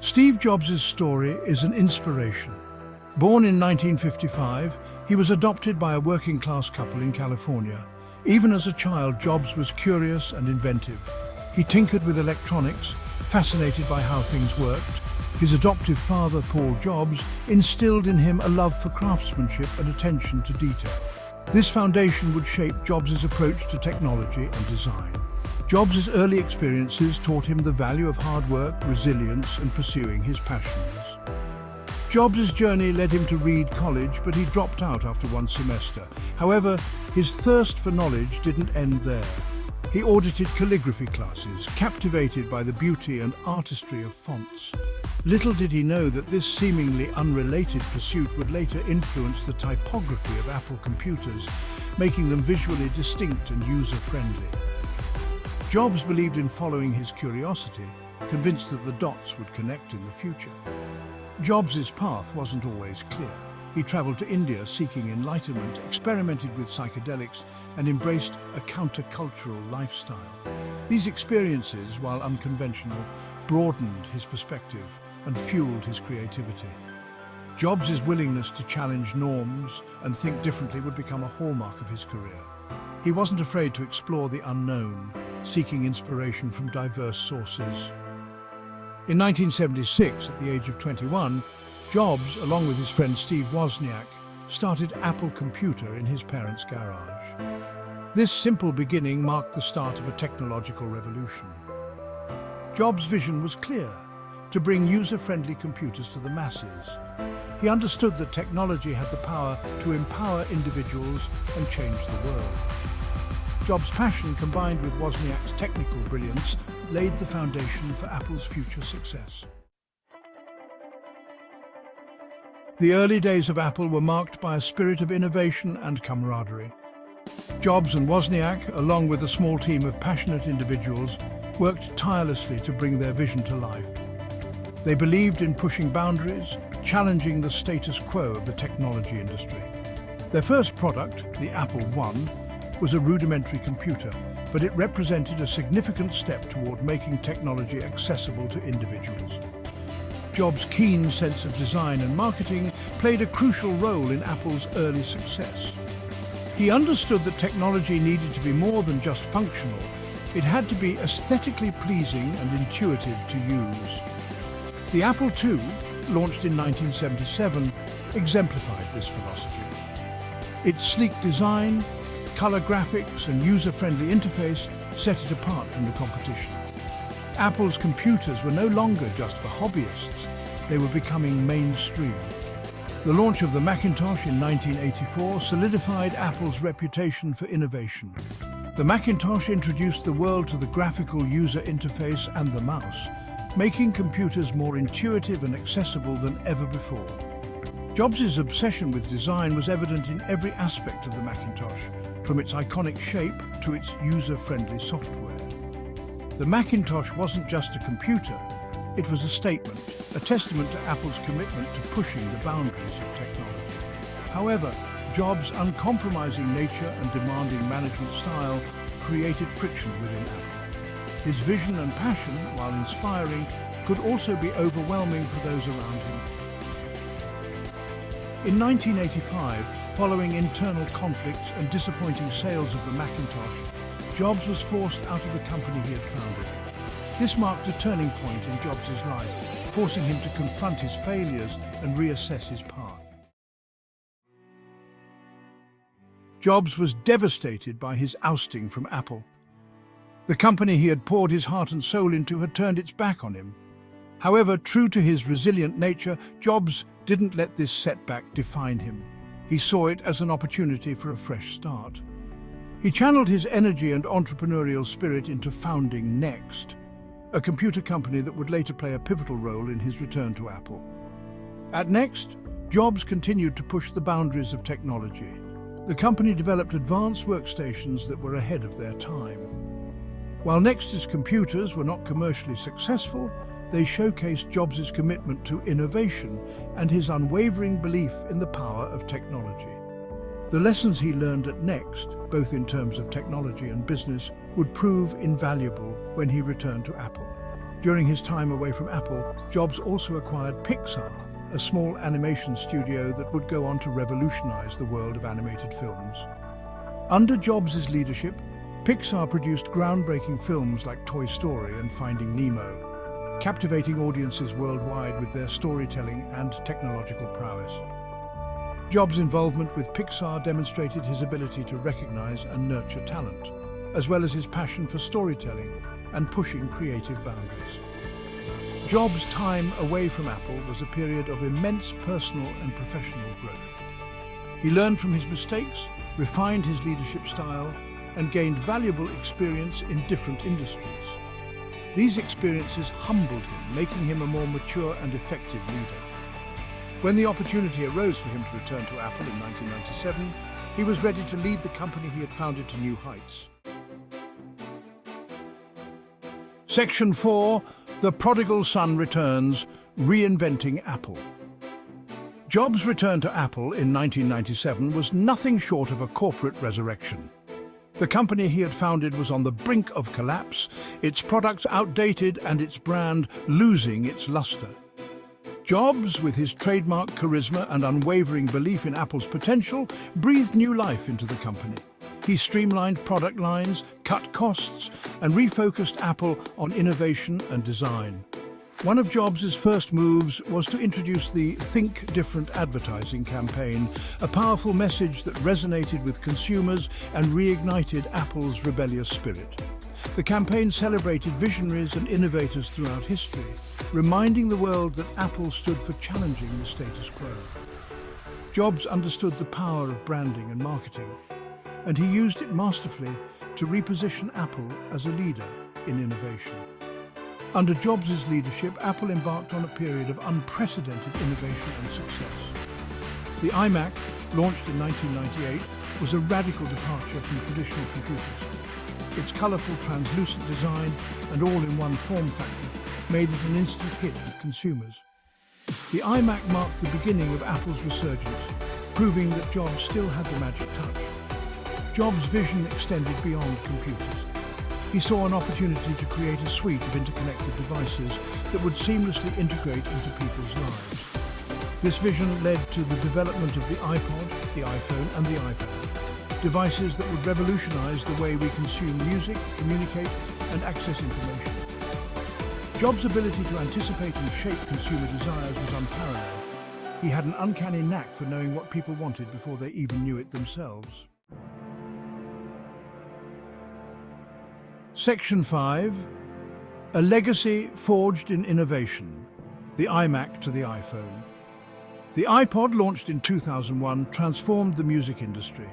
Steve Jobs' story is an inspiration. Born in 1955, he was adopted by a working-class couple in California. Even as a child, Jobs was curious and inventive. He tinkered with electronics, fascinated by how things worked. His adoptive father, Paul Jobs, instilled in him a love for craftsmanship and attention to detail. This foundation would shape Jobs' approach to technology and design. Jobs' early experiences taught him the value of hard work, resilience, and pursuing his passions. Jobs' journey led him to Reed College, but he dropped out after one semester. However, his thirst for knowledge didn't end there. He audited calligraphy classes, captivated by the beauty and artistry of fonts. Little did he know that this seemingly unrelated pursuit would later influence the typography of Apple computers, making them visually distinct and user-friendly. Jobs believed in following his curiosity, convinced that the dots would connect in the future. Jobs' path wasn't always clear. He traveled to India seeking enlightenment, experimented with psychedelics, and embraced a countercultural lifestyle. These experiences, while unconventional, broadened his perspective and fueled his creativity. Jobs' willingness to challenge norms and think differently would become a hallmark of his career. He wasn't afraid to explore the unknown, seeking inspiration from diverse sources. In 1976, at the age of 21, Jobs, along with his friend Steve Wozniak, started Apple Computer in his parents' garage. This simple beginning marked the start of a technological revolution. Jobs' vision was clear: to bring user-friendly computers to the masses. He understood that technology had the power to empower individuals and change the world. Jobs' passion, combined with Wozniak's technical brilliance, laid the foundation for Apple's future success. The early days of Apple were marked by a spirit of innovation and camaraderie. Jobs and Wozniak, along with a small team of passionate individuals, worked tirelessly to bring their vision to life. They believed in pushing boundaries, challenging the status quo of the technology industry. Their first product, the Apple I, was a rudimentary computer, but it represented a significant step toward making technology accessible to individuals. Jobs' keen sense of design and marketing played a crucial role in Apple's early success. He understood that technology needed to be more than just functional. It had to be aesthetically pleasing and intuitive to use. The Apple II, launched in 1977, exemplified this philosophy. Its sleek design, color graphics, and user-friendly interface set it apart from the competition. Apple's computers were no longer just for hobbyists. They were becoming mainstream. The launch of the Macintosh in 1984 solidified Apple's reputation for innovation. The Macintosh introduced the world to the graphical user interface and the mouse, making computers more intuitive and accessible than ever before. Jobs' obsession with design was evident in every aspect of the Macintosh, from its iconic shape to its user-friendly software. The Macintosh wasn't just a computer, it was a statement, a testament to Apple's commitment to pushing the boundaries of technology. However, Jobs' uncompromising nature and demanding management style created friction within Apple. His vision and passion, while inspiring, could also be overwhelming for those around him. In 1985, following internal conflicts and disappointing sales of the Macintosh, Jobs was forced out of the company he had founded. This marked a turning point in Jobs' life, forcing him to confront his failures and reassess his path. Jobs was devastated by his ousting from Apple. The company he had poured his heart and soul into had turned its back on him. However, true to his resilient nature, Jobs didn't let this setback define him. He saw it as an opportunity for a fresh start. He channeled his energy and entrepreneurial spirit into founding NeXT, a computer company that would later play a pivotal role in his return to Apple. At NeXT, Jobs continued to push the boundaries of technology. The company developed advanced workstations that were ahead of their time. While NeXT's computers were not commercially successful, they showcased Jobs' commitment to innovation and his unwavering belief in the power of technology. The lessons he learned at NeXT, both in terms of technology and business, would prove invaluable when he returned to Apple. During his time away from Apple, Jobs also acquired Pixar, a small animation studio that would go on to revolutionize the world of animated films. Under Jobs' leadership, Pixar produced groundbreaking films like Toy Story and Finding Nemo, captivating audiences worldwide with their storytelling and technological prowess. Jobs' involvement with Pixar demonstrated his ability to recognize and nurture talent, as well as his passion for storytelling and pushing creative boundaries. Jobs' time away from Apple was a period of immense personal and professional growth. He learned from his mistakes, refined his leadership style, and gained valuable experience in different industries. These experiences humbled him, making him a more mature and effective leader. When the opportunity arose for him to return to Apple in 1997, he was ready to lead the company he had founded to new heights. Section 4. The Prodigal Son Returns, Reinventing Apple. Jobs' return to Apple in 1997 was nothing short of a corporate resurrection. The company he had founded was on the brink of collapse, its products outdated and its brand losing its luster. Jobs, with his trademark charisma and unwavering belief in Apple's potential, breathed new life into the company. He streamlined product lines, cut costs, and refocused Apple on innovation and design. One of Jobs' first moves was to introduce the Think Different advertising campaign, a powerful message that resonated with consumers and reignited Apple's rebellious spirit. The campaign celebrated visionaries and innovators throughout history, reminding the world that Apple stood for challenging the status quo. Jobs understood the power of branding and marketing, and he used it masterfully to reposition Apple as a leader in innovation. Under Jobs' leadership, Apple embarked on a period of unprecedented innovation and success. The iMac, launched in 1998, was a radical departure from traditional computers. Its colorful, translucent design and all-in-one form factor made it an instant hit with consumers. The iMac marked the beginning of Apple's resurgence, proving that Jobs still had the magic touch. Jobs' vision extended beyond computers. He saw an opportunity to create a suite of interconnected devices that would seamlessly integrate into people's lives. This vision led to the development of the iPod, the iPhone, and the iPad, devices that would revolutionize the way we consume music, communicate, and access information. Jobs' ability to anticipate and shape consumer desires was unparalleled. He had an uncanny knack for knowing what people wanted before they even knew it themselves. Section 5. A legacy forged in innovation. The iMac to the iPhone. The iPod, launched in 2001, transformed the music industry.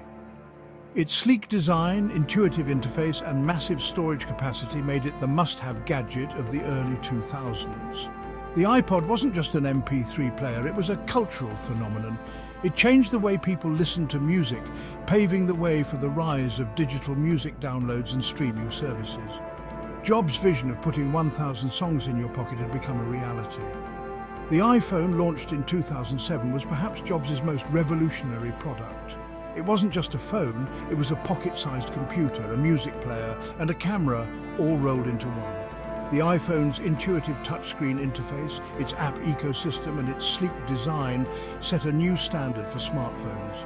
Its sleek design, intuitive interface, and massive storage capacity made it the must-have gadget of the early 2000s. The iPod wasn't just an MP3 player, it was a cultural phenomenon. It changed the way people listened to music, paving the way for the rise of digital music downloads and streaming services. Jobs' vision of putting 1,000 songs in your pocket had become a reality. The iPhone, launched in 2007, was perhaps Jobs' most revolutionary product. It wasn't just a phone, it was a pocket-sized computer, a music player, and a camera, all rolled into one. The iPhone's intuitive touchscreen interface, its app ecosystem, and its sleek design set a new standard for smartphones.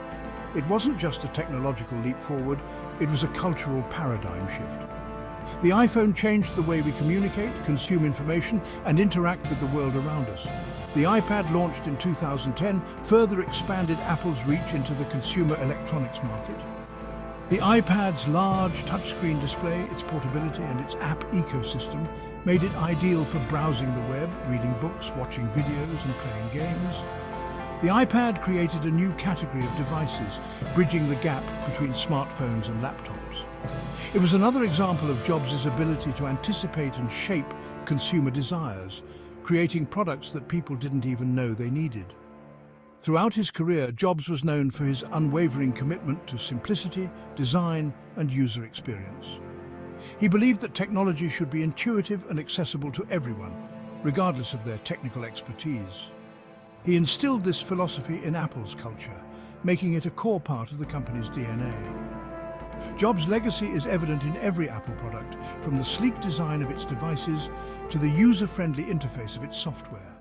It wasn't just a technological leap forward, it was a cultural paradigm shift. The iPhone changed the way we communicate, consume information, and interact with the world around us. The iPad, launched in 2010, further expanded Apple's reach into the consumer electronics market. The iPad's large touchscreen display, its portability, and its app ecosystem made it ideal for browsing the web, reading books, watching videos, and playing games. The iPad created a new category of devices, bridging the gap between smartphones and laptops. It was another example of Jobs' ability to anticipate and shape consumer desires, creating products that people didn't even know they needed. Throughout his career, Jobs was known for his unwavering commitment to simplicity, design, and user experience. He believed that technology should be intuitive and accessible to everyone, regardless of their technical expertise. He instilled this philosophy in Apple's culture, making it a core part of the company's DNA. Jobs' legacy is evident in every Apple product, from the sleek design of its devices to the user-friendly interface of its software.